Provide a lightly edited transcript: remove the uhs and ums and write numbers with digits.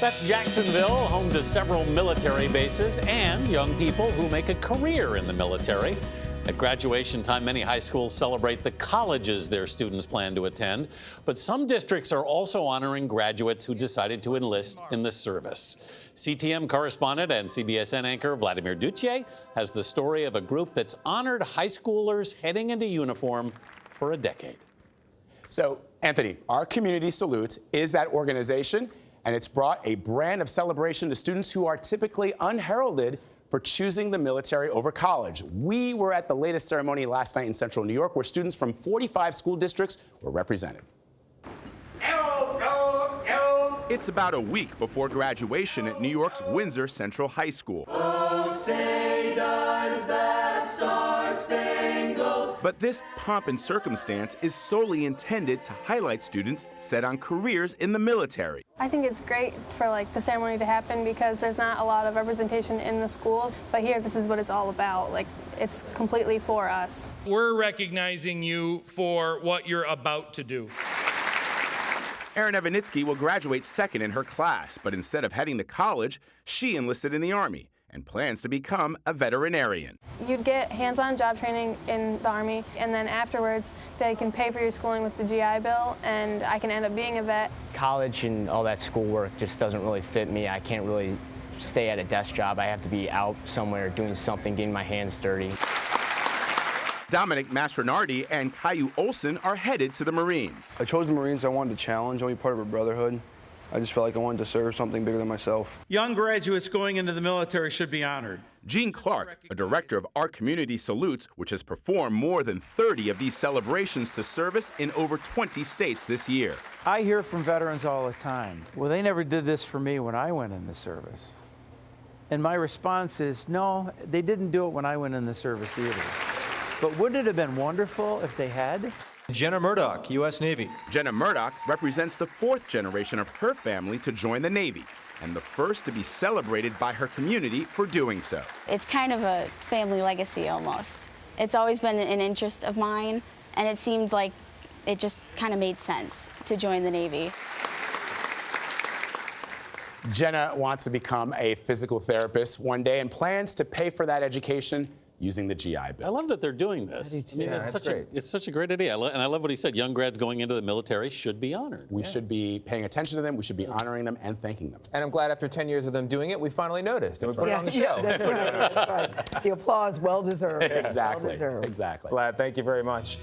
That's Jacksonville, home to several military bases and young people who make a career in the military. At graduation time, many high schools celebrate the colleges their students plan to attend. But some districts are also honoring graduates who decided to enlist in the service. CTM correspondent and CBSN anchor Vladimir Duthiers has the story of a group that's honored high schoolers heading into uniform for a decade. So, Anthony, Our Community Salutes is that organization, and it's brought a brand of celebration to students who are typically unheralded for choosing the military over college. We were at the latest ceremony last night in Central New York, where students from 45 school districts were represented. It's about a week before graduation at New York's Windsor Central High School. Oh, say does that star-spangled... But this pomp and circumstance is solely intended to highlight students set on careers in the military. I think it's great for the ceremony to happen because there's not a lot of representation in the schools, but here this is what it's all about. It's completely for us. We're recognizing you for what you're about to do. Erin Evanitsky will graduate second in her class, but instead of heading to college, she enlisted in the Army and plans to become a veterinarian. You'd get hands-on job training in the Army, and then afterwards they can pay for your schooling with the GI Bill, and I can end up being a vet. College and all that schoolwork just doesn't really fit me. I can't really stay at a desk job. I have to be out somewhere doing something, getting my hands dirty. Dominic Mastronardi and Caillou Olson are headed to the Marines. I chose the Marines. I wanted to challenge. I want to be part of a brotherhood. I just felt like I wanted to serve something bigger than myself. Young graduates going into the military should be honored. Gene Clark, a director of Our Community Salutes, which has performed more than 30 of these celebrations to service in over 20 states this year. I hear from veterans all the time, well, they never did this for me when I went in the service. And my response is, no, they didn't do it when I went in the service either. But wouldn't it have been wonderful if they had? Jenna Murdoch, U.S. Navy. Jenna Murdoch represents the fourth generation of her family to join the Navy, and the first to be celebrated by her community for doing so. It's kind of a family legacy almost. It's always been an interest of mine, and it seemed like it just kind of made sense to join the Navy. Jenna wants to become a physical therapist one day and plans to pay for that education using the GI Bill. I love that they're doing this. I do too. It's such a great idea. And I love what he said. Young grads going into the military should be honored. We should be paying attention to them. We should be honoring them and thanking them. And I'm glad after 10 years of them doing it, we finally noticed. And we put it on the show. That's right. That's right. The applause, well deserved. Exactly. Well deserved. Exactly. Glad. Thank you very much.